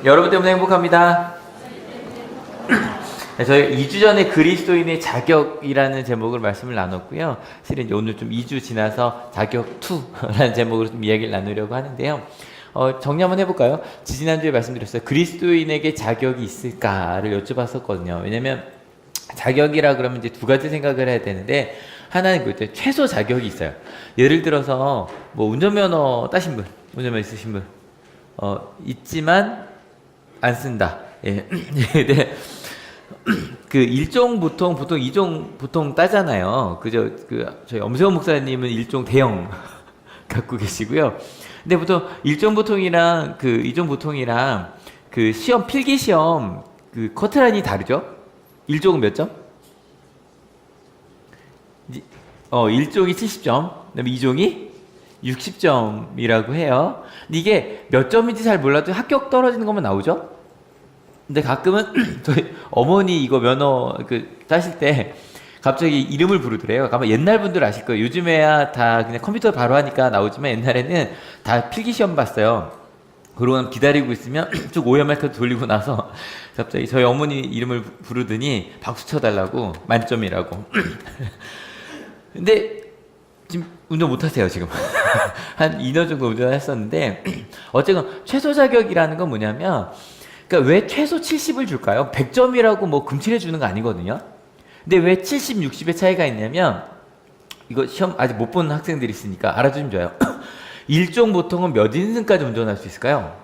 여러분 때문에 행복합니다. 저희 2주 전에 그리스도인의 자격이라는 제목으로 말씀을 나눴고요. 실은 이제 오늘 좀 2주 지나서 자격 2라는 제목으로 좀 이야기를 나누려고 하는데요. 정리 한번 해볼까요? 지난주에 말씀드렸어요. 그리스도인에게 자격이 있을까를 여쭤봤었거든요. 왜냐면 자격이라 그러면 이제 두 가지 생각을 해야 되는데, 하나는 그 최소 자격이 있어요. 예를 들어서 뭐 운전면허 따신 분, 운전면허 있으신 분, 있지만 안 쓴다. 예. 네. 그 일종 보통 이종 보통 따잖아요. 저희 엄세원 목사님은 일종 대형 갖고 계시고요. 근데 보통 일종 보통이랑 그 이종 보통이랑 그 시험 필기 시험 그 커트라인이 다르죠? 일종은 몇 점? 일종이 70점, 그다음에 이종이 60점이라고 해요. 근데 이게 몇 점인지 잘 몰라도 합격 떨어지는 것만 나오죠? 근데 가끔은 저희 어머니 이거 면허 따실 때 갑자기 이름을 부르더래요. 아마 옛날 분들 아실 거예요. 요즘에야 다 그냥 컴퓨터 바로 하니까 나오지만 옛날에는 다 필기시험 봤어요. 그러고 기다리고 있으면 쭉 오염말터 돌리고 나서 갑자기 저희 어머니 이름을 부르더니 박수 쳐달라고, 만점이라고. 근데 지금 운전 못하세요 지금. 한 2년 정도 운전을 했었는데, 어쨌든 최소 자격이라는 건 뭐냐면, 그러니까 왜 최소 70을 줄까요? 100점이라고 뭐 금칠해 주는 거 아니거든요. 근데 왜 70, 60의 차이가 있냐면, 이거 시험 아직 못 본 학생들이 있으니까 알아주시면 좋아요. 일종 보통은 몇 인승까지 운전할 수 있을까요?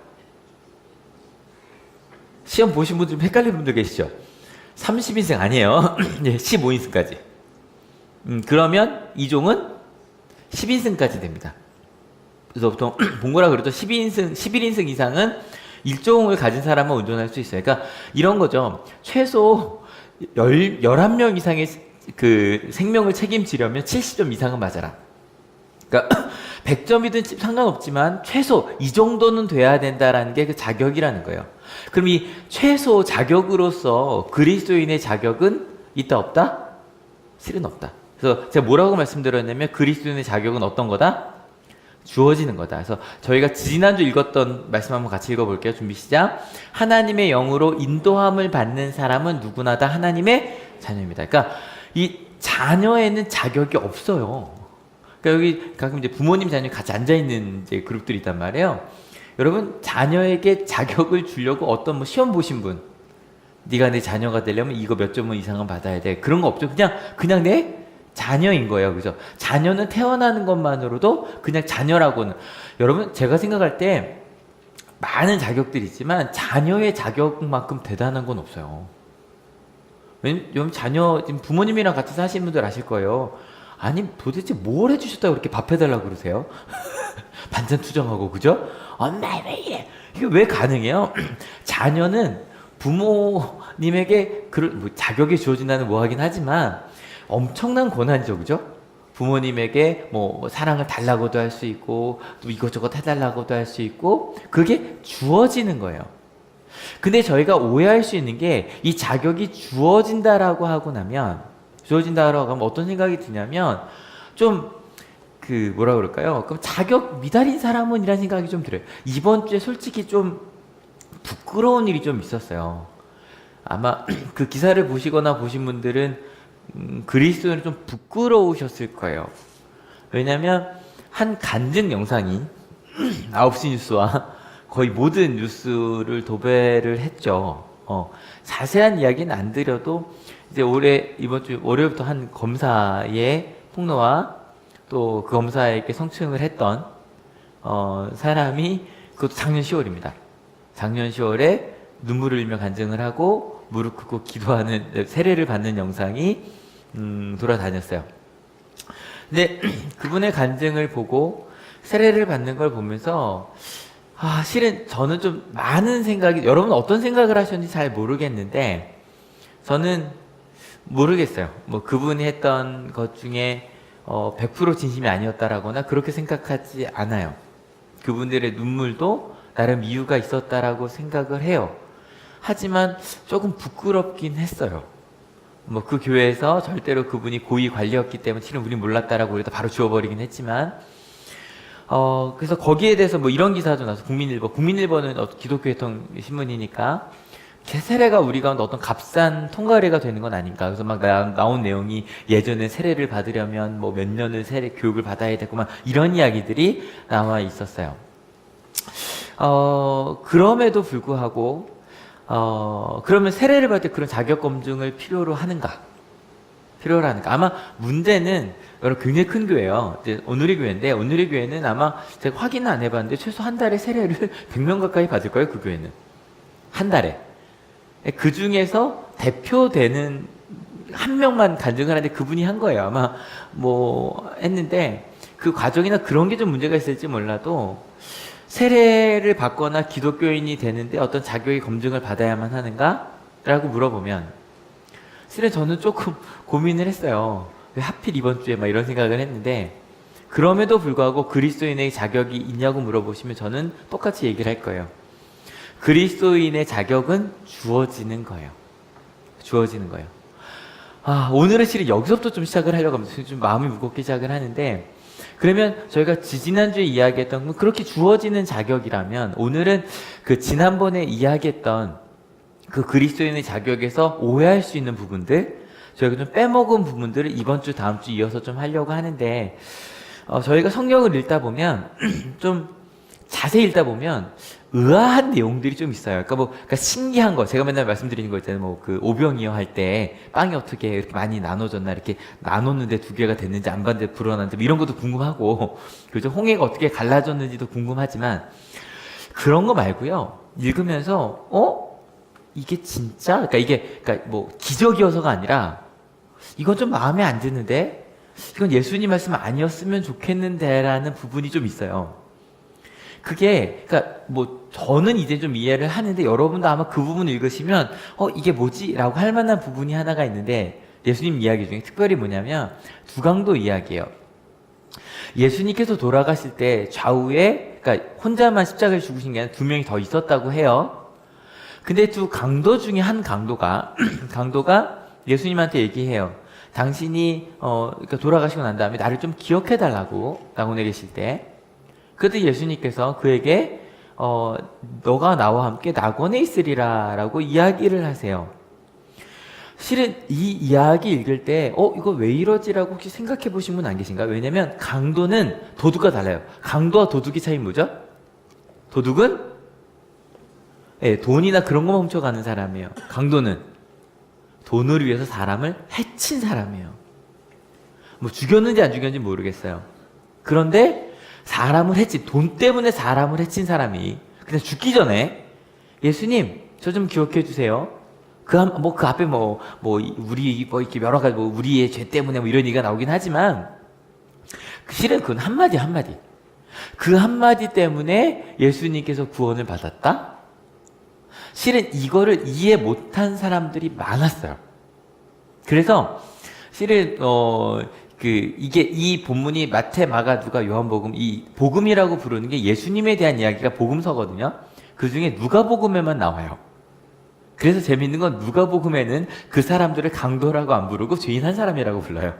시험 보신 분들 좀 헷갈리는 분들 계시죠? 30인승 아니에요. 15인승까지. 그러면 이종은 10인승까지 됩니다. 그래서 보통 본거라 그래도 12인승, 11인승 이상은 일종을 가진 사람은 운전할 수 있어요. 그러니까 이런 거죠. 최소 11명 이상의 그 생명을 책임지려면 70점 이상은 맞아라. 그러니까 100점이든 상관없지만 최소 이 정도는 돼야 된다라는 게 그 자격이라는 거예요. 그럼 이 최소 자격으로서 그리스도인의 자격은 있다 없다? 실은 없다. 그래서 제가 뭐라고 말씀드렸냐면, 그리스도인의 자격은 어떤 거다? 주어지는 거다. 그래서 저희가 지난주 읽었던 말씀 한번 같이 읽어볼게요. 준비 시작. 하나님의 영으로 인도함을 받는 사람은 누구나 다 하나님의 자녀입니다. 그러니까 이 자녀에는 자격이 없어요. 그러니까 여기 가끔 이제 부모님 자녀 같이 앉아있는 이제 그룹들이 있단 말이에요. 여러분, 자녀에게 자격을 주려고 어떤 뭐 시험 보신 분, 네가 내 자녀가 되려면 이거 몇 점 이상은 받아야 돼, 그런 거 없죠. 그냥 내 자녀인 거예요. 그죠? 자녀는 태어나는 것만으로도 그냥 자녀라고는, 여러분 제가 생각할 때 많은 자격들이 있지만 자녀의 자격만큼 대단한 건 없어요. 왜냐면 자녀, 지금 부모님이랑 같이 사시는 분들 아실 거예요. 아니 도대체 뭘 해주셨다고 그렇게 밥 해달라고 그러세요? 반찬 투정하고, 그죠? 엄마 왜 이래? 이게 왜 가능해요? 자녀는 부모님에게 뭐 자격이 주어진다는 뭐 하긴 하지만 엄청난 권한이죠, 그죠? 부모님에게 뭐 사랑을 달라고도 할 수 있고, 또 이것저것 해달라고도 할 수 있고, 그게 주어지는 거예요. 근데 저희가 오해할 수 있는 게, 이 자격이 주어진다라고 하고 나면, 주어진다라고 하면 어떤 생각이 드냐면, 좀 뭐라 그럴까요? 그럼 자격 미달인 사람은 이란 생각이 좀 들어요. 이번 주에 솔직히 좀 부끄러운 일이 좀 있었어요. 아마 그 기사를 보시거나 보신 분들은 그리스도인은 좀 부끄러우셨을 거예요. 왜냐면 한 간증 영상이 9시 뉴스와 거의 모든 뉴스를 도배를 했죠. 자세한 이야기는 안 드려도 이제 이번 주 월요일부터 한 검사의 폭로와 또 그 검사에게 성추행을 했던 사람이, 그것도 작년 10월입니다. 작년 10월에 눈물을 흘리며 간증을 하고 무릎 꿇고 기도하는, 세례를 받는 영상이 돌아다녔어요. 근데 그분의 간증을 보고 세례를 받는 걸 보면서, 실은 저는 좀 많은 생각이, 여러분 어떤 생각을 하셨는지 잘 모르겠는데, 저는 모르겠어요. 뭐 그분이 했던 것 중에 100% 진심이 아니었다라거나 그렇게 생각하지 않아요. 그분들의 눈물도 나름 이유가 있었다라고 생각을 해요. 하지만 조금 부끄럽긴 했어요. 뭐 그 교회에서 절대로 그분이 고위 관리였기 때문에 실은 우린 몰랐다라고 그래도 바로 지워버리긴 했지만, 그래서 거기에 대해서 뭐 이런 기사도 나서 국민일보는 기독교 회통 신문이니까 세례가 우리 가운데 어떤 값싼 통과례가 되는 건 아닌가. 그래서 막 나온 내용이 예전에 세례를 받으려면 뭐 몇 년을 세례 교육을 받아야 되고 막 이런 이야기들이 나와 있었어요. 그럼에도 불구하고 그러면 세례를 받을 때 그런 자격 검증을 필요로 하는가? 아마 문제는 여러분 굉장히 큰 교회예요. 이제 오누리 교회인데 오누리 교회는 아마 제가 확인은 안 해봤는데 최소 한 달에 세례를 100명 가까이 받을 거예요. 그 교회는 한 달에. 그 중에서 대표되는 한 명만 간증을 하는데 그분이 한 거예요. 아마 뭐 했는데 그 과정이나 그런 게 좀 문제가 있을지 몰라도 세례를 받거나 기독교인이 되는데 어떤 자격의 검증을 받아야만 하는가? 라고 물어보면 실은 저는 조금 고민을 했어요. 왜 하필 이번 주에 막 이런 생각을 했는데 그럼에도 불구하고 그리스도인의 자격이 있냐고 물어보시면 저는 똑같이 얘기를 할 거예요. 그리스도인의 자격은 주어지는 거예요. 오늘은 실은 여기서부터 좀 시작을 하려고 합니다. 좀 마음이 무겁게 시작을 하는데 그러면 저희가 지난주에 이야기했던 건 그렇게 주어지는 자격이라면 오늘은 그 지난번에 이야기했던 그 그리스도인의 자격에서 오해할 수 있는 부분들 저희가 좀 빼먹은 부분들을 이번 주 다음 주 이어서 좀 하려고 하는데 저희가 성경을 읽다 보면 좀 자세히 읽다 보면 의아한 내용들이 좀 있어요. 그러니까 신기한 거. 제가 맨날 말씀드리는 거 있잖아요. 뭐 그 오병이어 할 때 빵이 어떻게 이렇게 많이 나눠졌나 이렇게 나눴는데 두 개가 됐는지 안 봤는데 불어났는지 뭐 이런 것도 궁금하고 그죠? 홍해가 어떻게 갈라졌는지도 궁금하지만 그런 거 말고요. 읽으면서 이게 진짜? 그러니까 뭐 기적이어서가 아니라 이건 좀 마음에 안 드는데 이건 예수님 말씀 아니었으면 좋겠는데라는 부분이 좀 있어요. 그러니까 뭐 저는 이제 좀 이해를 하는데 여러분도 아마 그 부분 읽으시면 이게 뭐지? 라고 할 만한 부분이 하나가 있는데 예수님 이야기 중에 특별히 뭐냐면 두강도 이야기예요. 예수님께서 돌아가실 때 좌우에 그러니까 혼자만 십자가에 죽으신 게 아니라 두 명이 더 있었다고 해요. 근데 두 강도 중에 한 강도가 예수님한테 얘기해요. 당신이 그러니까 돌아가시고 난 다음에 나를 좀 기억해 달라고 낙원에 계실 때. 그때 예수님께서 그에게 너가 나와 함께 낙원에 있으리라 라고 이야기를 하세요. 실은 이 이야기 읽을 때 이거 왜 이러지라고 혹시 생각해 보신 분 안 계신가요? 왜냐면 강도는 도둑과 달라요. 강도와 도둑의 차이 뭐죠? 도둑은 돈이나 그런 거 훔쳐가는 사람이에요. 강도는 돈을 위해서 사람을 해친 사람이에요. 뭐 죽였는지 안 죽였는지 모르겠어요. 그런데 사람을 해친, 돈 때문에 사람을 해친 사람이 그냥 죽기 전에 예수님, 저 좀 기억해 주세요. 그 앞에 우리 이렇게 여러 가지 우리의 죄 때문에 이런 얘기가 나오긴 하지만 실은 그건 한마디. 그 한마디 때문에 예수님께서 구원을 받았다? 실은 이거를 이해 못한 사람들이 많았어요. 그래서 실은 이 본문이 마태, 마가, 누가, 요한복음, 이 복음이라고 부르는 게 예수님에 대한 이야기가 복음서거든요. 그 중에 누가복음에만 나와요. 그래서 재밌는 건 누가복음에는 그 사람들을 강도라고 안 부르고 죄인 한 사람이라고 불러요.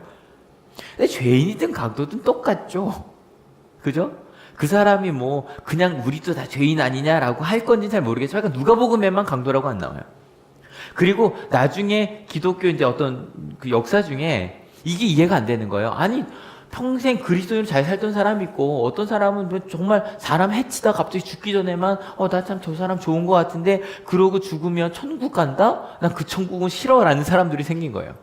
근데 죄인이든 강도든 똑같죠. 그죠? 그 사람이 그냥 우리도 다 죄인 아니냐라고 할 건지는 잘 모르겠지만 누가복음에만 강도라고 안 나와요. 그리고 나중에 기독교 이제 어떤 그 역사 중에 이게 이해가 안 되는 거예요. 아니 평생 그리스도인으로 잘 살던 사람이 있고 어떤 사람은 정말 사람 해치다 갑자기 죽기 전에만 나 참 저 사람 좋은 것 같은데 그러고 죽으면 천국 간다? 난 그 천국은 싫어라는 사람들이 생긴 거예요.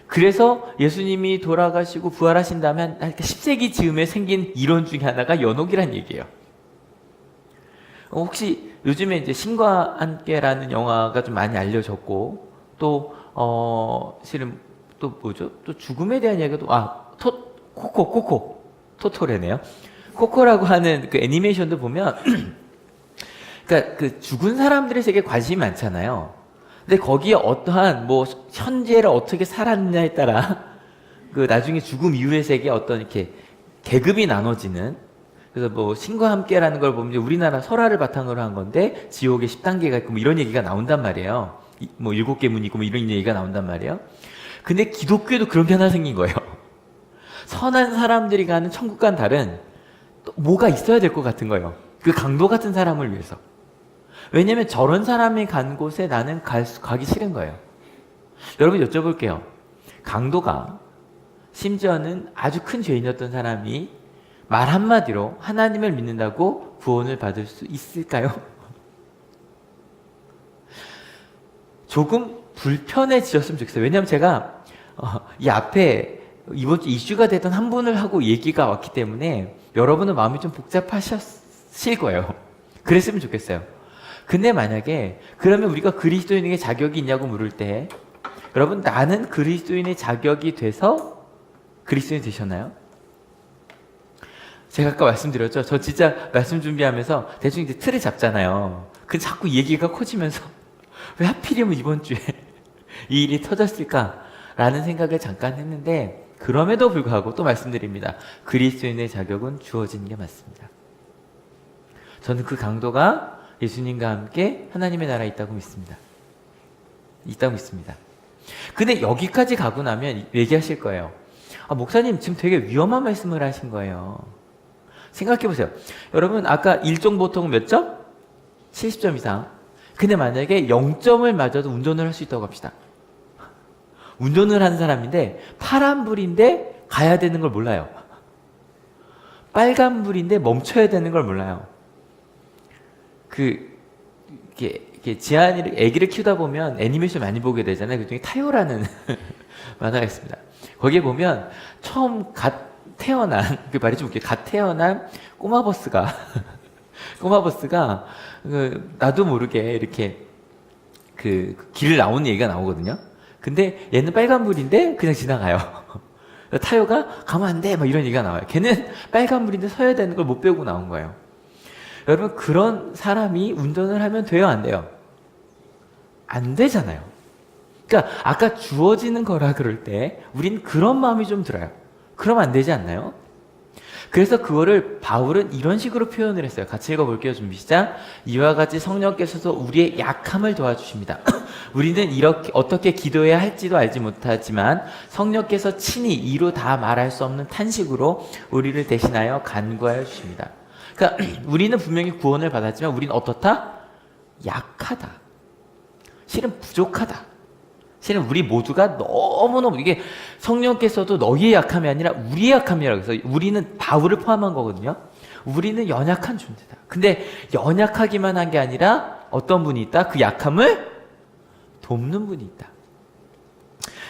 그래서 예수님이 돌아가시고 부활하신 다음에 한 10세기 즈음에 생긴 이론 중에 하나가 연옥이란 얘기예요. 혹시 요즘에 이제 신과 함께라는 영화가 좀 많이 알려졌고 또 실은 또 뭐죠? 또 죽음에 대한 이야기도 토토래네요. 코코라고 하는 그 애니메이션도 보면 그러니까 그 죽은 사람들의 세계에 관심이 많잖아요. 근데 거기에 어떠한 현재를 어떻게 살았느냐에 따라 그 나중에 죽음 이후의 세계에 어떤 이렇게 계급이 나눠지는 그래서 신과 함께라는 걸 보면 우리나라 설화를 바탕으로 한 건데 지옥에 10단계가 있고 이런 얘기가 나온단 말이에요. 7개 문이 있고 이런 얘기가 나온단 말이에요. 근데 기독교에도 그런 게 하나 생긴 거예요. 선한 사람들이 가는 천국과는 다른 또 뭐가 있어야 될 것 같은 거예요. 그 강도 같은 사람을 위해서. 왜냐면 저런 사람이 간 곳에 나는 가기 싫은 거예요. 여러분 여쭤볼게요. 강도가 심지어는 아주 큰 죄인이었던 사람이 말 한마디로 하나님을 믿는다고 구원을 받을 수 있을까요? 조금 불편해지셨으면 좋겠어요. 왜냐하면 제가 이 앞에 이번 주 이슈가 되던 한 분을 하고 얘기가 왔기 때문에 여러분은 마음이 좀 복잡하셨을 거예요. 그랬으면 좋겠어요. 근데 만약에 그러면 우리가 그리스도인에게 자격이 있냐고 물을 때 여러분 나는 그리스도인의 자격이 돼서 그리스도인이 되셨나요? 제가 아까 말씀드렸죠. 저 진짜 말씀 준비하면서 대충 이제 틀을 잡잖아요. 그 자꾸 얘기가 커지면서 왜 하필이면 이번 주에 이 일이 터졌을까라는 생각을 잠깐 했는데 그럼에도 불구하고 또 말씀드립니다. 그리스도인의 자격은 주어지는 게 맞습니다. 저는 그 강도가 예수님과 함께 하나님의 나라에 있다고 믿습니다. 있다고 믿습니다. 근데 여기까지 가고 나면 얘기하실 거예요. 목사님 지금 되게 위험한 말씀을 하신 거예요. 생각해 보세요. 여러분 아까 1종 보통 몇 점? 70점 이상. 근데 만약에 0점을 맞아도 운전을 할 수 있다고 합시다. 운전을 하는 사람인데 파란불인데 가야 되는 걸 몰라요. 빨간불인데 멈춰야 되는 걸 몰라요. 이게 지한이를 아기를 키우다 보면 애니메이션 많이 보게 되잖아요. 그중에 타요라는 만화가 있습니다. 거기에 보면 처음 갓 태어난 그 말이 좀 웃겨요. 갓 태어난 꼬마버스가 나도 모르게 이렇게 그 길을 나오는 얘기가 나오거든요. 근데 얘는 빨간불인데 그냥 지나가요. 타요가 가면 안 돼! 막 이런 얘기가 나와요. 걔는 빨간불인데 서야 되는 걸 못 배우고 나온 거예요. 여러분 그런 사람이 운전을 하면 돼요? 안 돼요? 안 되잖아요. 그러니까 아까 주어지는 거라 그럴 때 우린 그런 마음이 좀 들어요. 그러면 안 되지 않나요? 그래서 그거를 바울은 이런 식으로 표현을 했어요. 같이 읽어볼게요. 준비 시작. 이와 같이 성령께서도 우리의 약함을 도와주십니다. 우리는 이렇게 어떻게 기도해야 할지도 알지 못하지만 성령께서 친히 이루 다 말할 수 없는 탄식으로 우리를 대신하여 간구하여 주십니다. 그러니까 우리는 분명히 구원을 받았지만 우리는 어떻다? 약하다. 실은 부족하다. 실은 우리 모두가 너무너무 이게 성령께서도 너희의 약함이 아니라 우리의 약함이라고 해서 우리는 바울을 포함한 거거든요. 우리는 연약한 존재다. 근데 연약하기만 한 게 아니라 어떤 분이 있다? 그 약함을 돕는 분이 있다.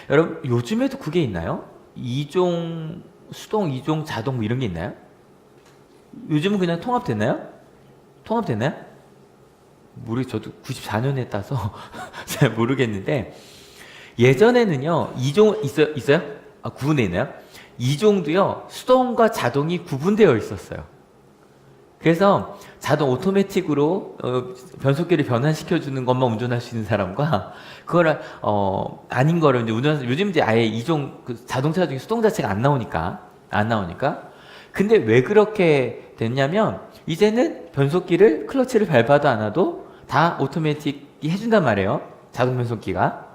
여러분 요즘에도 그게 있나요? 2종 수동, 2종 자동 뭐 이런 게 있나요? 요즘은 그냥 통합됐나요? 통합됐나요? 저도 94년에 따서 잘 모르겠는데 예전에는요 2종 있어요? 구분되어 있나요? 2종도요 수동과 자동이 구분되어 있었어요. 그래서 자동 오토매틱으로 변속기를 변환시켜주는 것만 운전할 수 있는 사람과 그걸 아닌 거를 이제 요즘 이제 아예 2종 그 자동차 중에 수동 자체가 안 나오니까 근데 왜 그렇게 됐냐면 이제는 변속기를 클러치를 밟아도 안 와도 다 오토매틱이 해준단 말이에요. 자동 변속기가.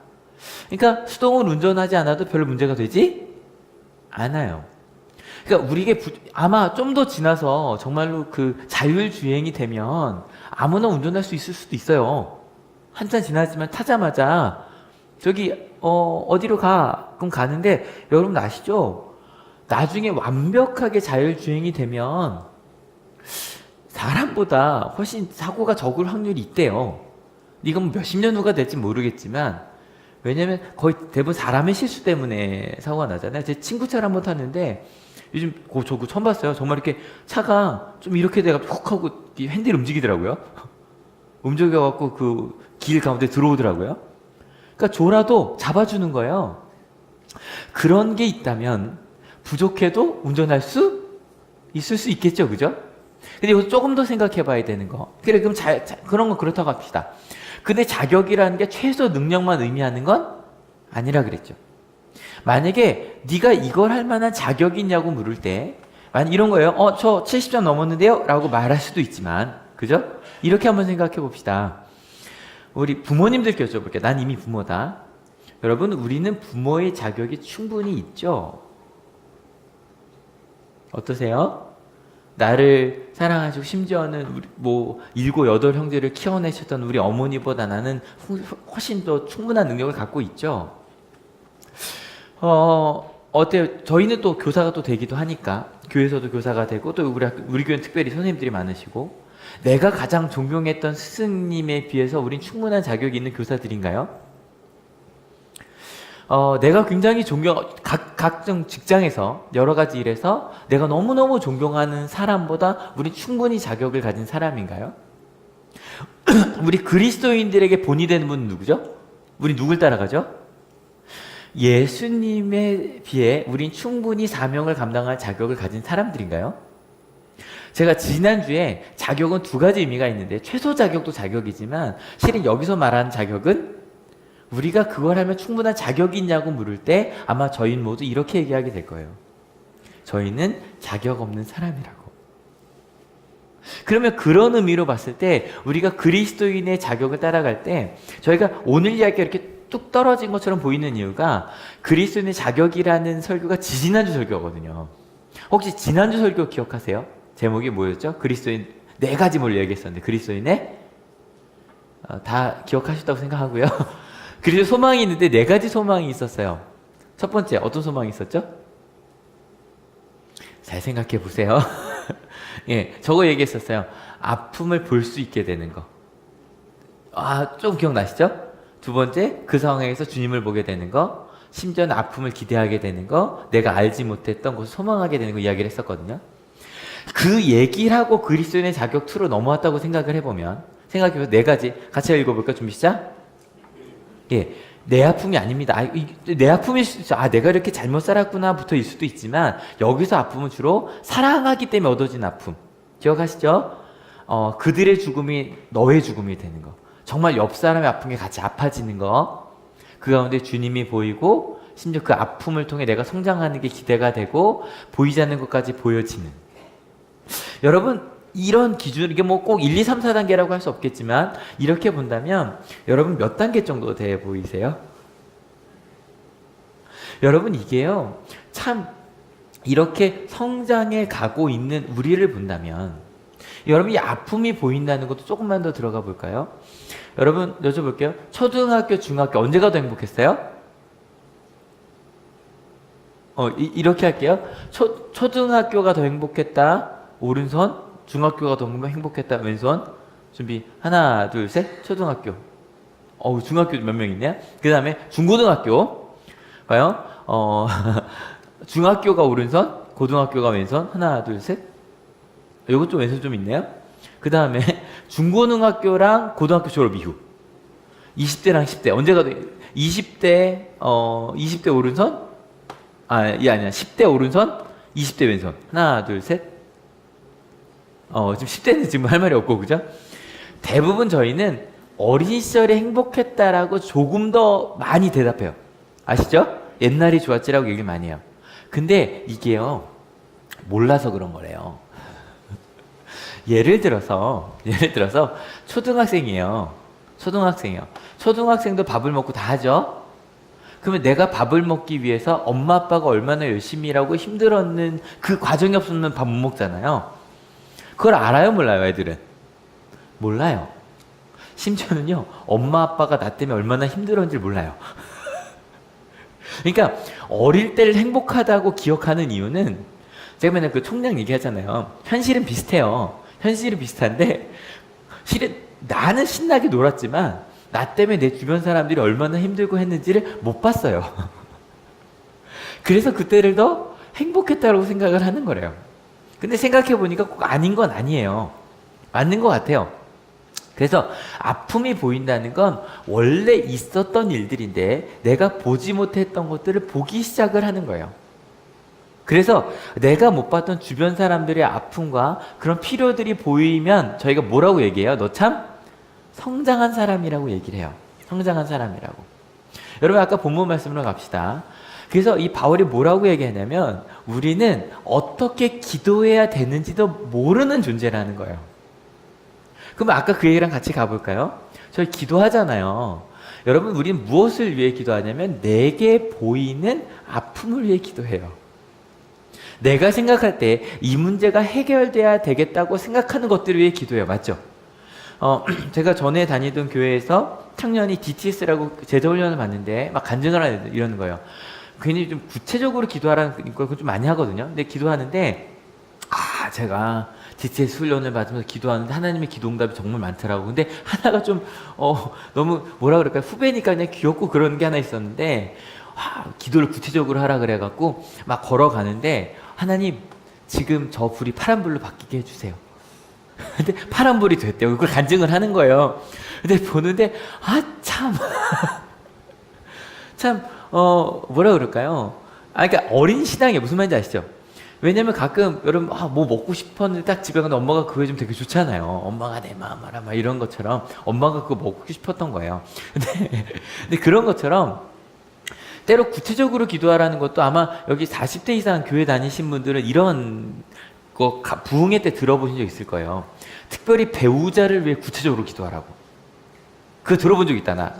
그러니까 수동을 운전하지 않아도 별로 문제가 되지 않아요. 그러니까 우리에게 아마 좀 더 지나서 정말로 그 자율주행이 되면 아무나 운전할 수 있을 수도 있어요. 한참 지나지만 타자마자 저기 어디로 가? 그럼 가는데 여러분 아시죠? 나중에 완벽하게 자율주행이 되면 사람보다 훨씬 사고가 적을 확률이 있대요. 이건 몇십 년 후가 될지 모르겠지만 왜냐면 거의 대부분 사람의 실수 때문에 사고가 나잖아요. 제 친구 차를 한번 탔는데 요즘 저 처음 봤어요. 정말 이렇게 차가 좀 이렇게 돼가지고 훅 하고 핸들이 움직이더라고요. 움직여갖고 그 길 가운데 들어오더라고요. 그러니까 조라도 잡아주는 거예요. 그런 게 있다면 부족해도 운전할 수 있을 수 있겠죠, 그죠? 근데 이거 조금 더 생각해 봐야 되는 거. 그래, 그럼 그런 건 그렇다고 합시다. 근데 자격이라는 게 최소 능력만 의미하는 건 아니라 그랬죠. 만약에 네가 이걸 할 만한 자격이 있냐고 물을 때 만약 이런 거예요. 저 70점 넘었는데요? 라고 말할 수도 있지만 그죠? 이렇게 한번 생각해 봅시다. 우리 부모님들께 여쭤볼게요. 난 이미 부모다. 여러분 우리는 부모의 자격이 충분히 있죠? 어떠세요? 나를 사랑하시고 심지어는 우리 뭐 7, 8 형제를 키워내셨던 우리 어머니보다 나는 훨씬 더 충분한 능력을 갖고 있죠. 어때요? 저희는 또 교사가 또 되기도 하니까 교회에서도 교사가 되고 또 우리 교회는 특별히 선생님들이 많으시고 내가 가장 존경했던 스승님에 비해서 우린 충분한 자격이 있는 교사들인가요? 내가 굉장히 각종 직장에서 여러 가지 일에서 내가 너무너무 존경하는 사람보다 우리 충분히 자격을 가진 사람인가요? 우리 그리스도인들에게 본이 되는 분은 누구죠? 우리 누굴 따라가죠? 예수님에 비해 우린 충분히 사명을 감당할 자격을 가진 사람들인가요? 제가 지난주에 자격은 2가지 의미가 있는데 최소 자격도 자격이지만 실은 여기서 말하는 자격은 우리가 그걸 하면 충분한 자격이 있냐고 물을 때 아마 저희는 모두 이렇게 얘기하게 될 거예요. 저희는 자격 없는 사람이라고. 그러면 그런 의미로 봤을 때 우리가 그리스도인의 자격을 따라갈 때 저희가 오늘 이야기가 이렇게 뚝 떨어진 것처럼 보이는 이유가 그리스도인의 자격이라는 설교가 지지난주 설교거든요. 혹시 지난주 설교 기억하세요? 제목이 뭐였죠? 그리스도인 4가지 뭘 얘기했었는데 그리스도인의 다 기억하셨다고 생각하고요. 그리고 소망이 있는데 4가지 소망이 있었어요. 첫 번째 어떤 소망이 있었죠? 잘 생각해 보세요. 예, 저거 얘기했었어요. 아픔을 볼 수 있게 되는 거. 좀 기억나시죠? 2번째, 그 상황에서 주님을 보게 되는 거, 심지어는 아픔을 기대하게 되는 거, 내가 알지 못했던 것을 소망하게 되는 거 이야기를 했었거든요. 그 얘기를 하고 그리스도인의 자격 2로 넘어왔다고 생각을 해보면, 생각해보면 4가지 같이 읽어볼까? 준비 시작. 예, 내 아픔이 아닙니다. 내 아픔일 수도 있죠. 내가 이렇게 잘못 살았구나부터일 수도 있지만 여기서 아픔은 주로 사랑하기 때문에 얻어진 아픔. 기억하시죠? 그들의 죽음이 너의 죽음이 되는 거. 정말 옆 사람의 아픈 게 같이 아파지는 거. 그 가운데 주님이 보이고 심지어 그 아픔을 통해 내가 성장하는 게 기대가 되고 보이지 않는 것까지 보여지는. 여러분 이런 기준, 이게 뭐 꼭 1, 2, 3, 4단계라고 할 수 없겠지만 이렇게 본다면 여러분 몇 단계 정도 돼 보이세요? 여러분 이게요 참 이렇게 성장해 가고 있는 우리를 본다면 여러분 이 아픔이 보인다는 것도 조금만 더 들어가 볼까요? 여러분 여쭤볼게요. 초등학교, 중학교 언제가 더 행복했어요? 이렇게 할게요. 초등학교가 더 행복했다. 오른손. 중학교가 더 행복했다. 왼손. 준비. 하나, 둘, 셋. 초등학교. 중학교 몇 명 있냐? 그 다음에 중고등학교. 봐요. 중학교가 오른손. 고등학교가 왼손. 하나, 둘, 셋. 요거 좀 왼손 좀 있네요. 그 다음에 중고등학교랑 고등학교 졸업 이후. 20대랑 10대. 언제가 더 20대 오른손. 아니야. 10대 오른손. 20대 왼손. 하나, 둘, 셋. 지금 10대는 지금 할 말이 없고, 그죠? 대부분 저희는 어린 시절에 행복했다라고 조금 더 많이 대답해요. 아시죠? 옛날이 좋았지라고 얘기를 많이 해요. 근데 이게요, 몰라서 그런 거래요. 예를 들어서, 초등학생이에요. 초등학생도 밥을 먹고 다 하죠? 그러면 내가 밥을 먹기 위해서 엄마 아빠가 얼마나 열심히 일하고 힘들었는 그 과정이 없으면 밥 못 먹잖아요. 그걸 알아요, 몰라요, 애들은? 몰라요. 심지어는요, 엄마 아빠가 나 때문에 얼마나 힘들었는지 몰라요. 그러니까 어릴 때를 행복하다고 기억하는 이유는 제가 맨날 그 총장 얘기하잖아요. 현실은 비슷해요. 현실은 비슷한데 실은 나는 신나게 놀았지만 나 때문에 내 주변 사람들이 얼마나 힘들고 했는지를 못 봤어요. 그래서 그때를 더 행복했다고 생각을 하는 거래요. 근데 생각해보니까 꼭 아닌 건 아니에요. 맞는 것 같아요. 그래서 아픔이 보인다는 건 원래 있었던 일들인데 내가 보지 못했던 것들을 보기 시작을 하는 거예요. 그래서 내가 못 봤던 주변 사람들의 아픔과 그런 필요들이 보이면 저희가 뭐라고 얘기해요? 너 참 성장한 사람이라고 얘기를 해요. 성장한 사람이라고. 여러분 아까 본문 말씀으로 갑시다. 그래서 이 바울이 뭐라고 얘기하냐면 우리는 어떻게 기도해야 되는지도 모르는 존재라는 거예요. 그럼 아까 그 얘기랑 같이 가볼까요? 저희 기도하잖아요. 여러분 우리는 무엇을 위해 기도하냐면 내게 보이는 아픔을 위해 기도해요. 내가 생각할 때 이 문제가 해결돼야 되겠다고 생각하는 것들을 위해 기도해요. 맞죠? 제가 전에 다니던 교회에서 청년이 DTS라고 제자훈련을 받는데 막 간증을 하는 이러는 거예요. 괜히 좀 구체적으로 기도하라는 걸 좀 많이 하거든요. 근데 기도하는데 제가 DTS 훈련을 받으면서 기도하는데 하나님의 기도 응답이 정말 많더라고. 근데 하나가 좀 너무 뭐라 그럴까요? 후배니까 그냥 귀엽고 그런 게 하나 있었는데 기도를 구체적으로 하라 그래갖고 막 걸어가는데 하나님 지금 저 불이 파란불로 바뀌게 해주세요. 근데 파란불이 됐대요. 그걸 간증을 하는 거예요. 근데 보는데 참 뭐라 그럴까요? 그러니까 어린 신앙이 무슨 말인지 아시죠? 왜냐면 가끔 여러분 뭐 먹고 싶었는데 딱 집에 가는데 엄마가 그거 좀 되게 좋잖아요. 엄마가 내 마음 알아 막 이런 것처럼 엄마가 그거 먹고 싶었던 거예요. 근데 그런 것처럼 때로 구체적으로 기도하라는 것도 아마 여기 40대 이상 교회 다니신 분들은 이런 거 부흥회 때 들어보신 적 있을 거예요. 특별히 배우자를 위해 구체적으로 기도하라고. 그거 들어본 적 있다. 나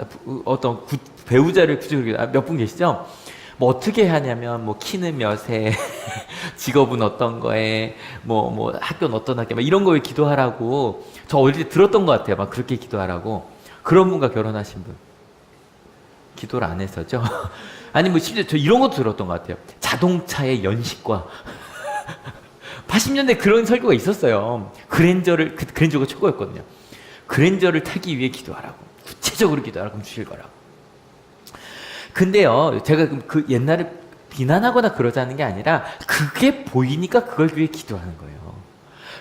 어떤 배우자를 구체적으로 몇 분 계시죠? 뭐 어떻게 하냐면 뭐 키는 몇에 직업은 어떤 거에 뭐 학교는 어떤 학교 막 이런 거에 기도하라고 저 어릴 때 들었던 것 같아요. 막 그렇게 기도하라고. 그런 분과 결혼하신 분 기도를 안 했었죠. 아니 뭐 심지어 저 이런 것도 들었던 것 같아요. 자동차의 연식과 80년대 그런 설교가 있었어요. 그랜저가 최고였거든요. 그랜저를 타기 위해 기도하라고. 구체적으로 기도하라고 그럼 주실 거라고. 근데요, 제가 그 옛날에 비난하거나 그러자는 게 아니라 그게 보이니까 그걸 위해 기도하는 거예요.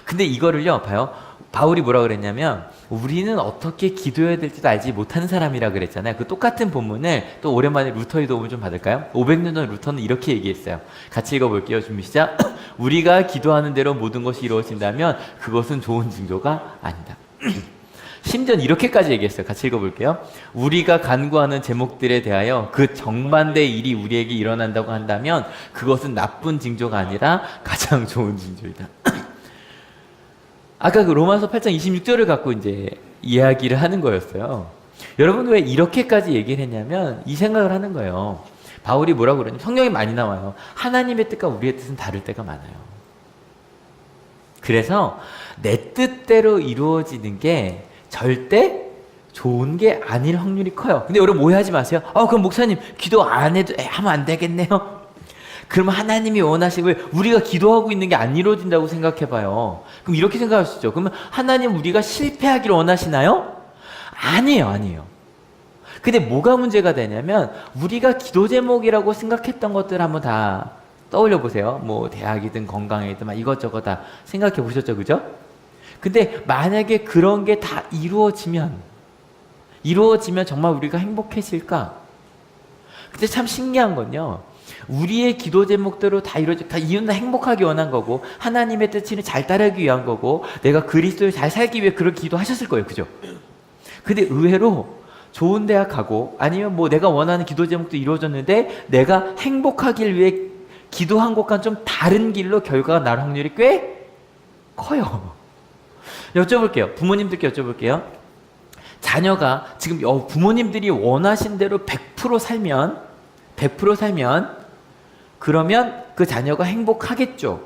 근데 이거를요, 봐요. 바울이 뭐라 그랬냐면 우리는 어떻게 기도해야 될지도 알지 못하는 사람이라 그랬잖아요. 그 똑같은 본문을 또 오랜만에 루터의 도움을 좀 받을까요? 500년 전 루터는 이렇게 얘기했어요. 같이 읽어볼게요. 준비 시작. 우리가 기도하는 대로 모든 것이 이루어진다면 그것은 좋은 징조가 아니다. 심지어 이렇게까지 얘기했어요. 같이 읽어볼게요. 우리가 간구하는 제목들에 대하여 그 정반대의 일이 우리에게 일어난다고 한다면 그것은 나쁜 징조가 아니라 가장 좋은 징조이다. 아까 그 로마서 8장 26절을 갖고 이제 이야기를 하는 거였어요. 여러분 왜 이렇게까지 얘기를 했냐면 이 생각을 하는 거예요. 바울이 뭐라고 그러냐면 성경에 많이 나와요. 하나님의 뜻과 우리의 뜻은 다를 때가 많아요. 그래서 내 뜻대로 이루어지는 게 절대 좋은 게 아닐 확률이 커요. 근데 여러분 오해하지 마세요. 그럼 목사님 기도 안 해도 하면 안 되겠네요. 그러면 하나님이 원하시고 우리가 기도하고 있는 게 안 이루어진다고 생각해봐요. 그럼 이렇게 생각하시죠. 그러면 하나님 우리가 실패하기를 원하시나요? 아니에요. 근데 뭐가 문제가 되냐면 우리가 기도 제목이라고 생각했던 것들 한번 다 떠올려 보세요. 뭐 대학이든 건강이든 막 이것저것 다 생각해 보셨죠, 그죠? 근데 만약에 그런 게 다 이루어지면 정말 우리가 행복해질까? 근데 참 신기한 건요. 우리의 기도 제목대로 다 이유는 행복하기 원한 거고 하나님의 뜻을 잘 따르기 위한 거고 내가 그리스도를 잘 살기 위해 그런 기도하셨을 거예요. 그죠? 근데 의외로 좋은 대학 가고 아니면 뭐 내가 원하는 기도 제목도 이루어졌는데 내가 행복하길 위해 기도한 것과는 좀 다른 길로 결과가 날 확률이 꽤 커요. 여쭤볼게요. 부모님들께 여쭤볼게요. 자녀가 지금 부모님들이 원하신 대로 100% 살면 그러면 그 자녀가 행복하겠죠.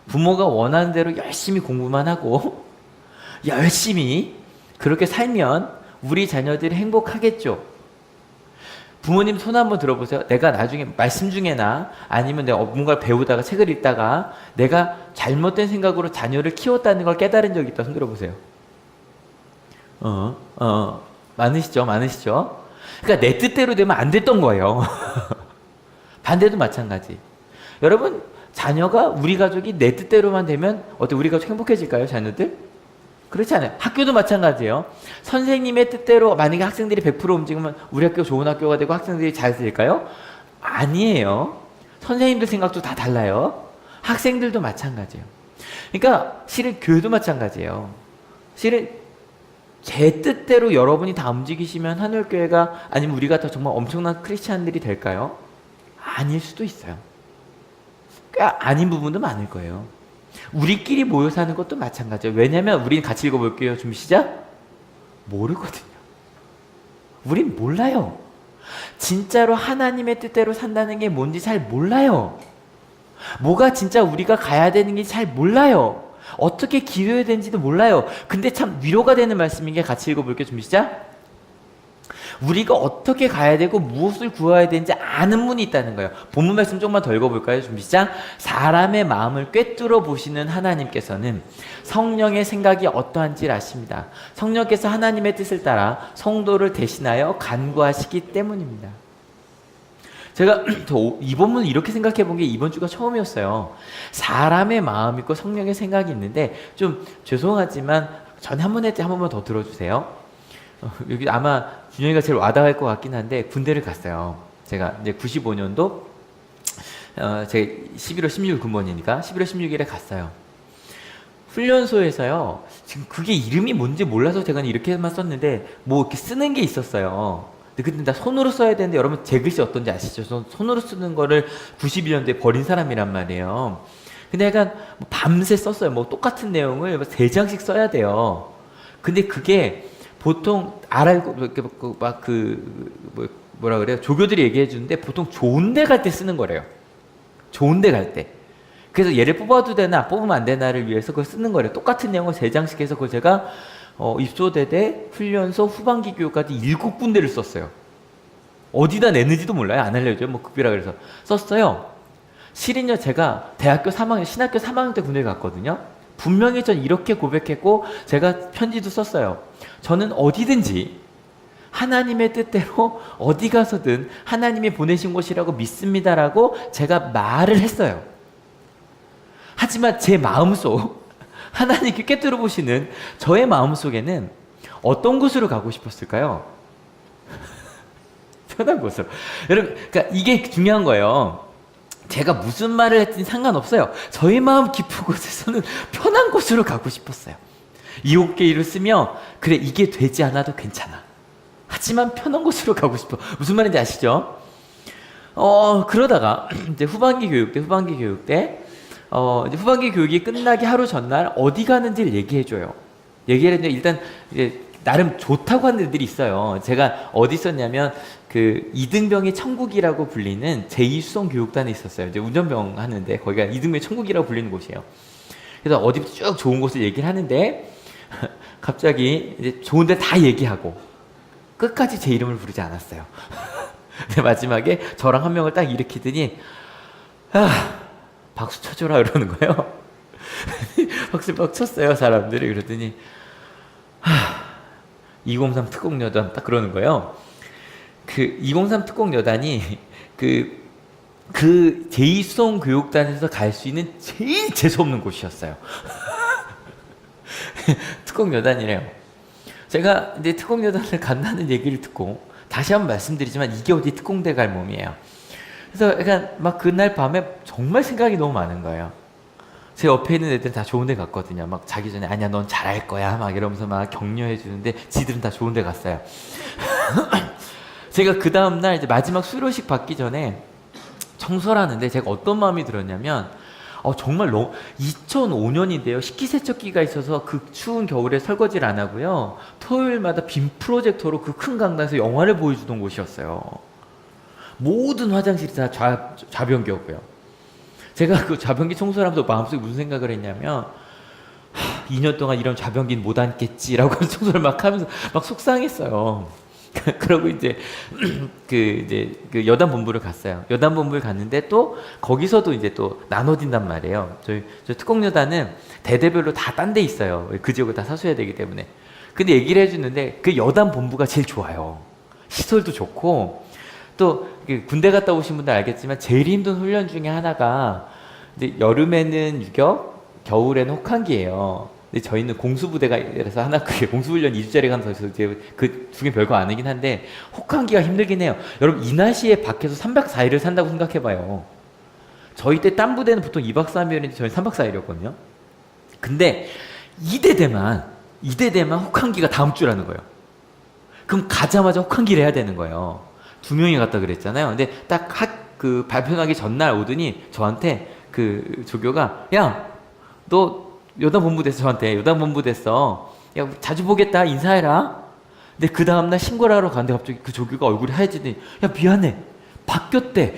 부모가 원하는 대로 열심히 공부만 하고 열심히 그렇게 살면 우리 자녀들이 행복하겠죠. 부모님 손 한번 들어보세요. 내가 나중에 말씀 중에나 아니면 내가 뭔가를 배우다가 책을 읽다가 내가 잘못된 생각으로 자녀를 키웠다는 걸 깨달은 적이 있다. 손 들어보세요. 많으시죠? 그러니까 내 뜻대로 되면 안 됐던 거예요. 반대도 마찬가지. 여러분, 자녀가 우리 가족이 내 뜻대로만 되면 우리 가족 행복해질까요, 자녀들? 그렇지 않아요. 학교도 마찬가지예요. 선생님의 뜻대로 만약에 학생들이 100% 움직이면 우리 학교 좋은 학교가 되고 학생들이 잘 될까요? 아니에요. 선생님들 생각도 다 달라요. 학생들도 마찬가지예요. 그러니까 실은 교회도 마찬가지예요. 실은 제 뜻대로 여러분이 다 움직이시면 하늘교회가 아니면 우리 같은 정말 엄청난 크리스찬들이 될까요? 아닐 수도 있어요. 꽤 아닌 부분도 많을 거예요. 우리끼리 모여 사는 것도 마찬가지예요. 왜냐면 우리는 같이 읽어볼게요. 준비 시작. 모르거든요. 우린 몰라요. 진짜로 하나님의 뜻대로 산다는 게 뭔지 잘 몰라요. 뭐가 진짜 우리가 가야 되는 게 잘 몰라요. 어떻게 기도해야 되는지도 몰라요. 근데 참 위로가 되는 말씀인 게 같이 읽어볼게요. 준비 시작. 우리가 어떻게 가야 되고 무엇을 구해야 되는지 아는 분이 있다는 거예요. 본문 말씀 조금만 더 읽어볼까요? 준비 시작. 사람의 마음을 꿰뚫어 보시는 하나님께서는 성령의 생각이 어떠한지를 아십니다. 성령께서 하나님의 뜻을 따라 성도를 대신하여 간구하시기 때문입니다. 제가 이 본문을 이렇게 생각해 본 게 이번 주가 처음이었어요. 사람의 마음이 있고 성령의 생각이 있는데, 좀 죄송하지만 전에 한 번 했을 때 한 번만 더 들어주세요. 여기 아마 준영이가 제일 와닿을 것 같긴 한데, 군대를 갔어요. 제가 이제 95년도 제가 11월 16일 군번이니까 11월 16일에 갔어요. 훈련소에서요, 지금 그게 이름이 뭔지 몰라서 제가 이렇게만 썼는데 뭐 이렇게 쓰는 게 있었어요. 근데 다 손으로 써야 되는데, 여러분 제 글씨 어떤지 아시죠? 손으로 쓰는 거를 91년도에 버린 사람이란 말이에요. 근데 약간 밤새 썼어요. 뭐 똑같은 내용을 3장씩 써야 돼요. 근데 그게 보통 뭐라 그래요? 조교들이 얘기해 주는데 보통 좋은 데 갈 때 쓰는 거래요. 좋은 데 갈 때. 그래서 얘를 뽑아도 되나 뽑으면 안 되나를 위해서 그걸 쓰는 거래요. 똑같은 내용을 3장씩 해서 그걸 제가 입소대대 훈련소 후반기 교육까지 7군데를 썼어요. 어디다 냈는지도 몰라요. 안 알려줘요. 뭐 급비라 그래서 썼어요. 실은요, 제가 대학교 3학년, 신학교 3학년 때 군대에 갔거든요. 분명히 전 이렇게 고백했고 제가 편지도 썼어요. 저는 어디든지 하나님의 뜻대로 어디 가서든 하나님이 보내신 곳이라고 믿습니다라고 제가 말을 했어요. 하지만 제 마음속, 하나님께 꿰뚫어 보시는 저의 마음속에는 어떤 곳으로 가고 싶었을까요? 편한 곳으로. 여러분, 그러니까 이게 중요한 거예요. 제가 무슨 말을 했든 상관없어요. 저의 마음 깊은 곳에서는 편한 곳으로 가고 싶었어요. 7개를 쓰며 그래, 이게 되지 않아도 괜찮아. 하지만 편한 곳으로 가고 싶어. 무슨 말인지 아시죠? 그러다가 이제 후반기 교육 때 이제 후반기 교육이 끝나기 하루 전날 어디 가는지를 얘기해줘요. 얘기를 했는데 일단 이제 나름 좋다고 하는 애들이 있어요. 제가 어디 있었냐면 그 이등병의 천국이라고 불리는 제2수송 교육단에 있었어요. 이제 운전병 하는데 거기가 이등병의 천국이라고 불리는 곳이에요. 그래서 어디 쭉 좋은 곳을 얘기를 하는데 갑자기 이제 좋은 데 다 얘기하고 끝까지 제 이름을 부르지 않았어요. 근데 마지막에 저랑 한 명을 딱 일으키더니 박수 쳐줘라 그러는 거예요. 박수 막 쳤어요, 사람들이. 그러더니 203 특공여단 딱 그러는 거예요. 그 203 특공여단이 그 제2수송 교육단에서 갈 수 있는 제일 재수없는 곳이었어요. 특공여단이래요. 제가 이제 특공여단을 간다는 얘기를 듣고 다시 한번 말씀드리지만 이게 어디 특공대 갈 몸이에요. 그래서 약간 막 그날 밤에 정말 생각이 너무 많은 거예요. 제 옆에 있는 애들은 다 좋은 데 갔거든요. 막 자기 전에 아니야 넌 잘할 거야 막 이러면서 막 격려해 주는데 지들은 다 좋은 데 갔어요. 제가 그 다음날 이제 마지막 수료식 받기 전에 청소를 하는데 제가 어떤 마음이 들었냐면 정말 2005년인데요. 식기세척기가 있어서 그 추운 겨울에 설거지를 안 하고요. 토요일마다 빔 프로젝터로 그 큰 강당에서 영화를 보여주던 곳이었어요. 모든 화장실이 다 좌변기였고요. 제가 그 좌변기 청소를 하면서 마음속에 무슨 생각을 했냐면 2년 동안 이런 좌변기는 못 앉겠지라고 청소를 막 하면서 막 속상했어요. 그러고 이제 그 여단 본부를 갔어요. 여단 본부를 갔는데 또 거기서도 이제 또 나눠진단 말이에요. 저희 특공여단은 대대별로 다 딴 데 있어요. 그 지역을 다 사수해야 되기 때문에. 근데 얘기를 해주는데 그 여단 본부가 제일 좋아요. 시설도 좋고 또 군대 갔다 오신 분들 알겠지만 제일 힘든 훈련 중에 하나가 이제 여름에는 유격, 겨울에는 혹한기예요. 근데 저희는 공수부대가라서 하나 그게 공수훈련 2주짜리 가서 이제 그 두 개 별거 아니긴 한데 혹한기가 힘들긴 해요. 여러분 이 날씨에 밖에서 3박 4일을 산다고 생각해봐요. 저희 때 딴 부대는 보통 2박 3일인데 저희는 3박 4일이었거든요. 근데 이대대만 혹한기가 다음 주라는 거예요. 그럼 가자마자 혹한기를 해야 되는 거예요. 2명이 갔다 그랬잖아요. 근데 딱 그 발표하기 전날 오더니 저한테 그 조교가 야, 너 여단 본부 됐어. 저한테 여단 본부 됐어. 야, 자주 보겠다. 인사해라. 근데 그 다음날 신고를 하러 가는데 갑자기 그 조교가 얼굴이 하얘지더니 야 미안해 바뀌었대.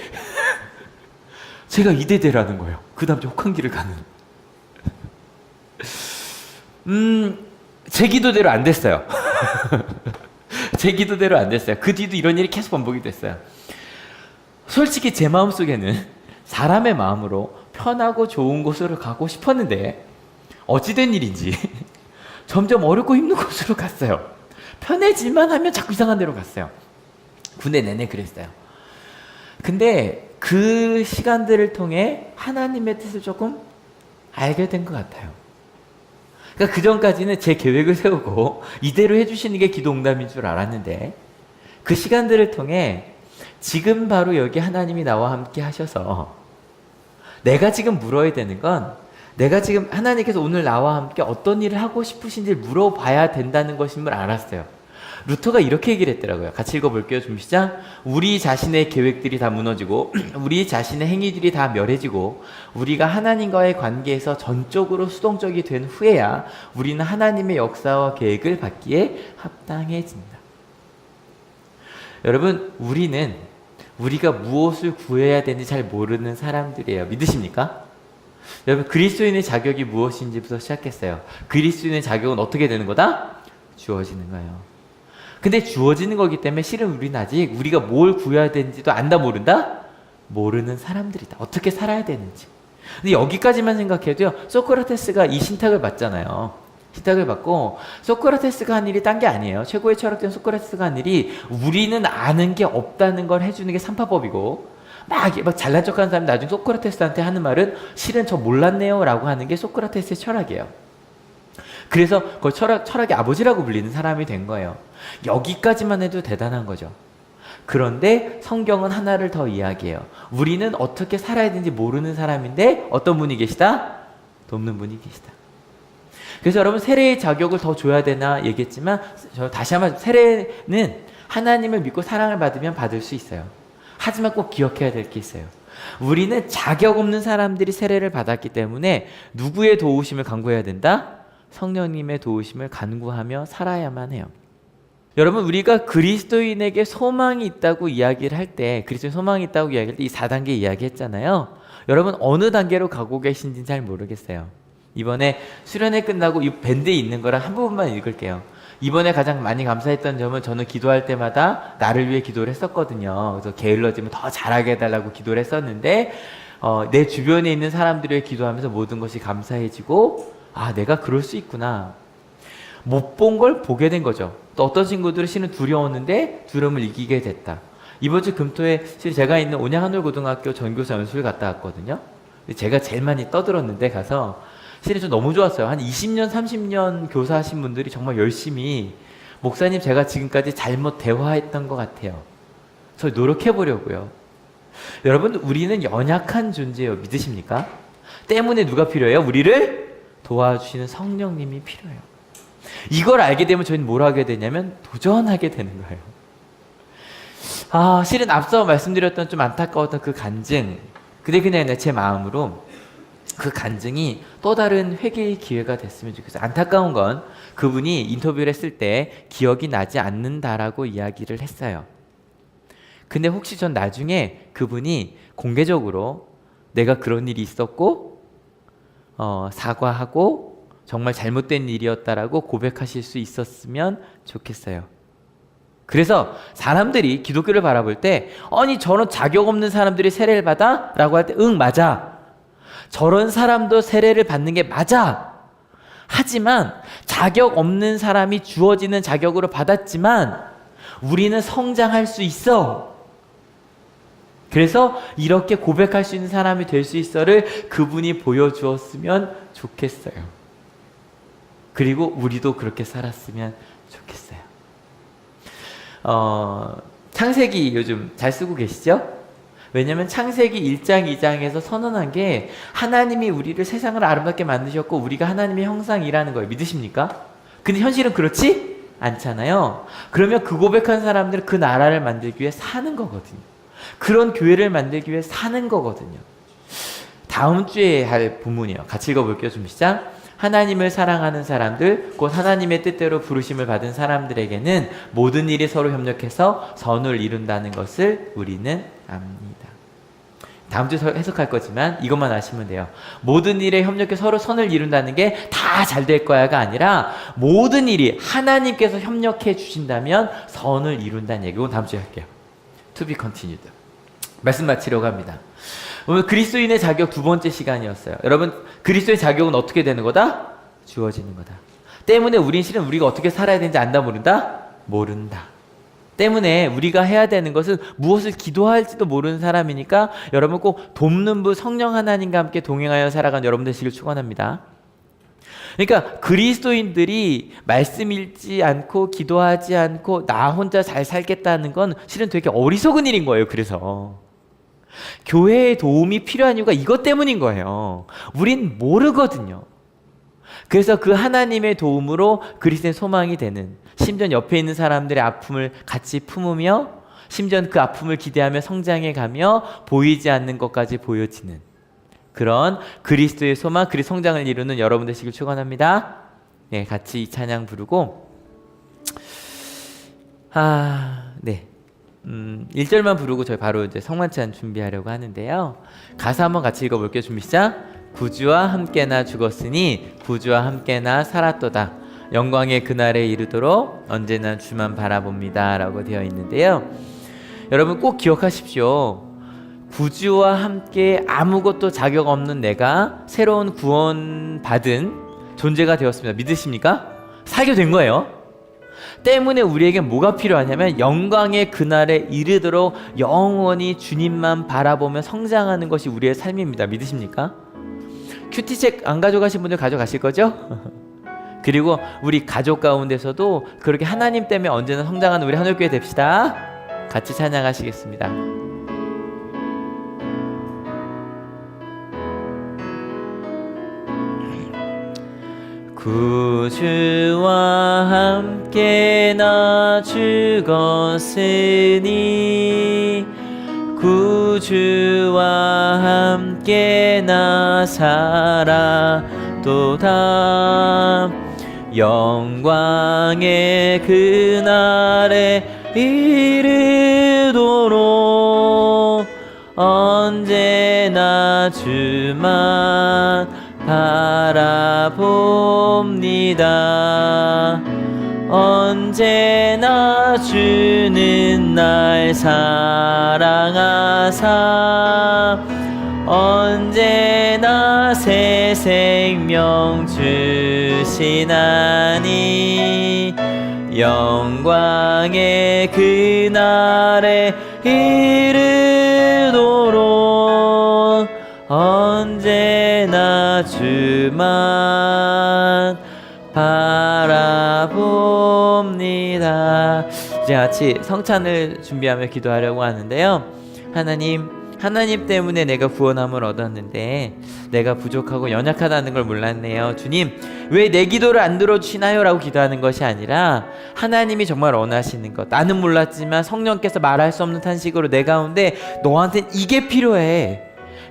제가 이대대라는 거예요. 그 다음 주 혹한기를 가는. 제 기도대로 안 됐어요. 제 기도대로 안 됐어요. 그 뒤도 이런 일이 계속 반복이 됐어요. 솔직히 제 마음속에는 사람의 마음으로 편하고 좋은 곳으로 가고 싶었는데 어찌된 일인지 점점 어렵고 힘든 곳으로 갔어요. 편해질만 하면 자꾸 이상한 데로 갔어요. 군대 내내 그랬어요. 근데 그 시간들을 통해 하나님의 뜻을 조금 알게 된 것 같아요. 그러니까 그 전까지는 제 계획을 세우고 이대로 해주시는 게 기도응답인 줄 알았는데 그 시간들을 통해 지금 바로 여기 하나님이 나와 함께 하셔서 내가 지금 물어야 되는 건 내가 지금 하나님께서 오늘 나와 함께 어떤 일을 하고 싶으신지 물어봐야 된다는 것임을 알았어요. 루터가 이렇게 얘기를 했더라고요. 같이 읽어볼게요. 준비 시작. 우리 자신의 계획들이 다 무너지고 우리 자신의 행위들이 다 멸해지고 우리가 하나님과의 관계에서 전적으로 수동적이 된 후에야 우리는 하나님의 역사와 계획을 받기에 합당해진다. 여러분, 우리가 무엇을 구해야 되는지 잘 모르는 사람들이에요. 믿으십니까? 여러분, 그리스도인의 자격이 무엇인지부터 시작했어요. 그리스도인의 자격은 어떻게 되는 거다? 주어지는 거예요. 근데 주어지는 거기 때문에 실은 우리는 아직 우리가 뭘 구해야 되는지도 안다 모른다? 모르는 사람들이다. 어떻게 살아야 되는지. 근데 여기까지만 생각해도요. 소크라테스가 이 신탁을 받잖아요. 신탁을 받고 소크라테스가 한 일이 딴 게 아니에요. 최고의 철학자인 소크라테스가 한 일이 우리는 아는 게 없다는 걸 해주는 게 삼파법이고 막 잘난 척하는 사람이 나중에 소크라테스한테 하는 말은 실은 저 몰랐네요 라고 하는 게 소크라테스의 철학이에요. 그래서 그걸 철학의 아버지라고 불리는 사람이 된 거예요. 여기까지만 해도 대단한 거죠. 그런데 성경은 하나를 더 이야기해요. 우리는 어떻게 살아야 되는지 모르는 사람인데 어떤 분이 계시다? 돕는 분이 계시다. 그래서 여러분 세례의 자격을 더 줘야 되나 얘기했지만 저 다시 한번 세례는 하나님을 믿고 사랑을 받으면 받을 수 있어요. 하지만 꼭 기억해야 될 게 있어요. 우리는 자격 없는 사람들이 세례를 받았기 때문에 누구의 도우심을 간구해야 된다? 성령님의 도우심을 간구하며 살아야만 해요. 여러분 우리가 그리스도인에게 소망이 있다고 이야기를 할 때 그리스도인 소망이 있다고 이야기할 때 이 4단계 이야기했잖아요. 여러분 어느 단계로 가고 계신지는 잘 모르겠어요. 이번에 수련회 끝나고 이 밴드에 있는 거랑 한 부분만 읽을게요. 이번에 가장 많이 감사했던 점은 저는 기도할 때마다 나를 위해 기도를 했었거든요. 그래서 게을러지면 더 잘하게 해달라고 기도를 했었는데 내 주변에 있는 사람들을 위해 기도하면서 모든 것이 감사해지고 아 내가 그럴 수 있구나. 못 본 걸 보게 된 거죠. 또 어떤 친구들은 실은 두려웠는데 두려움을 이기게 됐다. 이번 주 금토에 실은 제가 있는 온양한울고등학교 전교사 연수를 갔다 왔거든요. 제가 제일 많이 떠들었는데 가서 실은 좀 너무 좋았어요. 한 20년 30년 교사하신 분들이 정말 열심히 목사님 제가 지금까지 잘못 대화했던 것 같아요. 저 노력해 보려고요. 여러분 우리는 연약한 존재예요. 믿으십니까? 때문에 누가 필요해요? 우리를 도와주시는 성령님이 필요해요. 이걸 알게 되면 저희는 뭘 하게 되냐면 도전하게 되는 거예요. 실은 앞서 말씀드렸던 좀 안타까웠던 그 간증, 근데 그냥 제 마음으로 그 간증이 또 다른 회개의 기회가 됐으면 좋겠어요. 안타까운 건 그분이 인터뷰를 했을 때 기억이 나지 않는다라고 이야기를 했어요. 근데 혹시 전 나중에 그분이 공개적으로 내가 그런 일이 있었고 사과하고 정말 잘못된 일이었다라고 고백하실 수 있었으면 좋겠어요. 그래서 사람들이 기독교를 바라볼 때 아니 저런 자격 없는 사람들이 세례를 받아? 라고 할 때 응 맞아. 저런 사람도 세례를 받는 게 맞아. 하지만 자격 없는 사람이 주어지는 자격으로 받았지만 우리는 성장할 수 있어. 그래서 이렇게 고백할 수 있는 사람이 될 수 있어를 그분이 보여주었으면 좋겠어요. 그리고 우리도 그렇게 살았으면 좋겠어요. 창세기 요즘 잘 쓰고 계시죠? 왜냐면 창세기 1장 2장에서 선언한 게 하나님이 우리를 세상을 아름답게 만드셨고 우리가 하나님의 형상이라는 거예요. 믿으십니까? 근데 현실은 그렇지 않잖아요. 그러면 그 고백한 사람들은 그 나라를 만들기 위해 사는 거거든요. 그런 교회를 만들기 위해 사는 거거든요. 다음 주에 할 본문이에요. 같이 읽어볼게요. 좀 시작. 하나님을 사랑하는 사람들, 곧 하나님의 뜻대로 부르심을 받은 사람들에게는 모든 일이 서로 협력해서 선을 이룬다는 것을 우리는 압니다. 다음 주 해석할 거지만 이것만 아시면 돼요. 모든 일에 협력해 서로 선을 이룬다는 게 다 잘 될 거야가 아니라 모든 일이 하나님께서 협력해 주신다면 선을 이룬다는 얘기. 이건 다음 주에 할게요. To be continued. 말씀 마치려고 합니다. 오늘 그리스도인의 자격 두 번째 시간이었어요. 여러분, 그리스도의 자격은 어떻게 되는 거다? 주어지는 거다. 때문에 우린 실은 우리가 어떻게 살아야 되는지 안다 모른다? 모른다. 때문에 우리가 해야 되는 것은 무엇을 기도할지도 모르는 사람이니까 여러분 꼭 돕는 부 성령 하나님과 함께 동행하여 살아가는 여러분 되시길 축원합니다. 그러니까 그리스도인들이 말씀 읽지 않고 기도하지 않고 나 혼자 잘 살겠다는 건 실은 되게 어리석은 일인 거예요. 그래서 교회의 도움이 필요한 이유가 이것 때문인 거예요. 우린 모르거든요. 그래서 그 하나님의 도움으로 그리스도의 소망이 되는, 심지어 옆에 있는 사람들의 아픔을 같이 품으며 심지어 그 아픔을 기대하며 성장해가며 보이지 않는 것까지 보여지는 그런 그리스도의 소망, 그리스도 성장을 이루는 여러분 되시길 축원합니다. 네, 같이 이 찬양 부르고 1절만 부르고 저희 바로 이제 성만찬 준비하려고 하는데요. 가사 한번 같이 읽어볼게요. 준비 시작. 구주와 함께나 죽었으니 구주와 함께나 살았도다. 영광의 그날에 이르도록 언제나 주만 바라봅니다. 라고 되어 있는데요. 여러분 꼭 기억하십시오. 구주와 함께 아무것도 자격 없는 내가 새로운 구원받은 존재가 되었습니다. 믿으십니까? 살게 된 거예요. 때문에 우리에게 뭐가 필요하냐면 영광의 그날에 이르도록 영원히 주님만 바라보며 성장하는 것이 우리의 삶입니다. 믿으십니까? 큐티책 안 가져가신 분들 가져가실 거죠? 그리고 우리 가족 가운데서도 그렇게 하나님 때문에 언제나 성장하는 우리 하늘교회 됩시다. 같이 찬양하시겠습니다. 구주와 함께 나 죽었으니 구주와 함께 나 살았도다. 영광의 그날에 이르도록 언제나 주만 바라봅니다. 언제나 주는 날 사랑하사 언제나 새 생명 주시나니 영광의 그날에 이르도록 언제나 주만 바라봅니다. 이제 같이 성찬을 준비하며 기도하려고 하는데요. 하나님 때문에 내가 구원함을 얻었는데 내가 부족하고 연약하다는 걸 몰랐네요. 주님, 왜 내 기도를 안 들어주시나요? 라고 기도하는 것이 아니라 하나님이 정말 원하시는 것, 나는 몰랐지만 성령께서 말할 수 없는 탄식으로 내 가운데 너한테는 이게 필요해,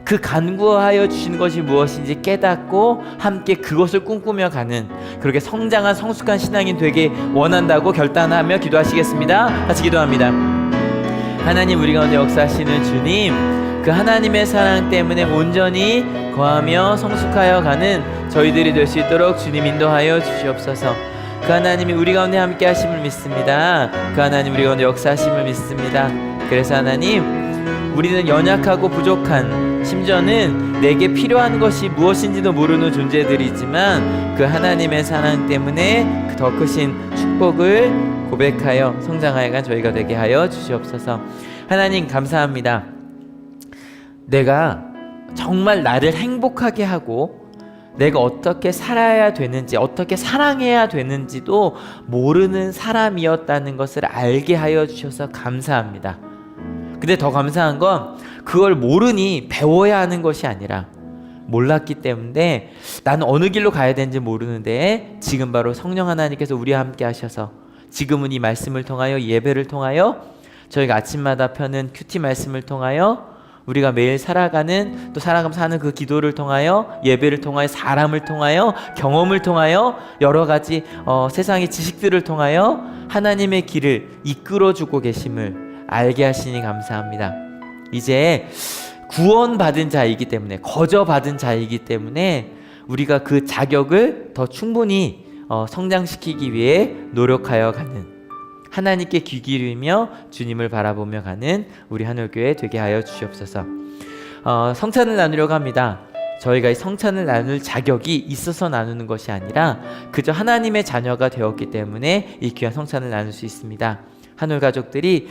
그 간구하여 주시는 것이 무엇인지 깨닫고 함께 그것을 꿈꾸며 가는 그렇게 성장한 성숙한 신앙인 되게 원한다고 결단하며 기도하시겠습니다. 같이 기도합니다. 하나님, 우리 가운데 역사하시는 주님, 그 하나님의 사랑 때문에 온전히 거하며 성숙하여 가는 저희들이 될 수 있도록 주님 인도하여 주시옵소서. 그 하나님이 우리 가운데 함께 하심을 믿습니다. 그 하나님 우리 가운데 역사하심을 믿습니다. 그래서 하나님, 우리는 연약하고 부족한, 심지어는 내게 필요한 것이 무엇인지도 모르는 존재들이지만 그 하나님의 사랑 때문에 그 더 크신 축복을 고백하여 성장하여간 저희가 되게 하여 주시옵소서. 하나님 감사합니다. 내가 정말 나를 행복하게 하고 내가 어떻게 살아야 되는지, 어떻게 사랑해야 되는지도 모르는 사람이었다는 것을 알게 하여 주셔서 감사합니다. 근데 더 감사한 건 그걸 모르니 배워야 하는 것이 아니라 몰랐기 때문에 나는 어느 길로 가야 되는지 모르는데 지금 바로 성령 하나님께서 우리와 함께 하셔서 지금은 이 말씀을 통하여, 예배를 통하여, 저희가 아침마다 펴는 큐티 말씀을 통하여 우리가 매일 살아가는 또 살아가면서 하는 그 기도를 통하여 예배를 통하여 사람을 통하여 경험을 통하여 여러 가지 세상의 지식들을 통하여 하나님의 길을 이끌어주고 계심을 알게 하시니 감사합니다. 이제 구원받은 자이기 때문에 거저받은 자이기 때문에 우리가 그 자격을 더 충분히 성장시키기 위해 노력하여 가는 하나님께 귀 기울이며 주님을 바라보며 가는 우리 한올교회 되게 하여 주시옵소서. 성찬을 나누려고 합니다. 저희가 이 성찬을 나눌 자격이 있어서 나누는 것이 아니라 그저 하나님의 자녀가 되었기 때문에 이 귀한 성찬을 나눌 수 있습니다. 한올 가족들이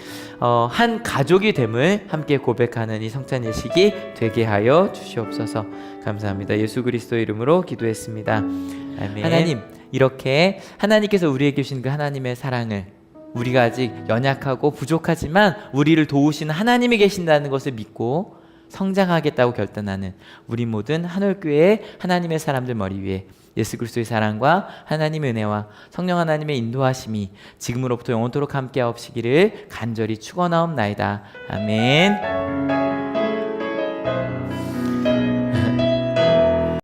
한 가족이 됨을 함께 고백하는 이 성찬 예식이 되게 하여 주시옵소서. 감사합니다. 예수 그리스도 이름으로 기도했습니다. 아멘. 하나님, 이렇게 하나님께서 우리에게 주신 그 하나님의 사랑을 우리가 아직 연약하고 부족하지만 우리를 도우시는 하나님이 계신다는 것을 믿고 성장하겠다고 결단하는 우리 모든 한올교회의 하나님의 사람들 머리 위에 예수 그리스도의 사랑과 하나님의 은혜와 성령 하나님의 인도하심이 지금으로부터 영원토록 함께 하옵시기를 간절히 축원하옵나이다. 아멘.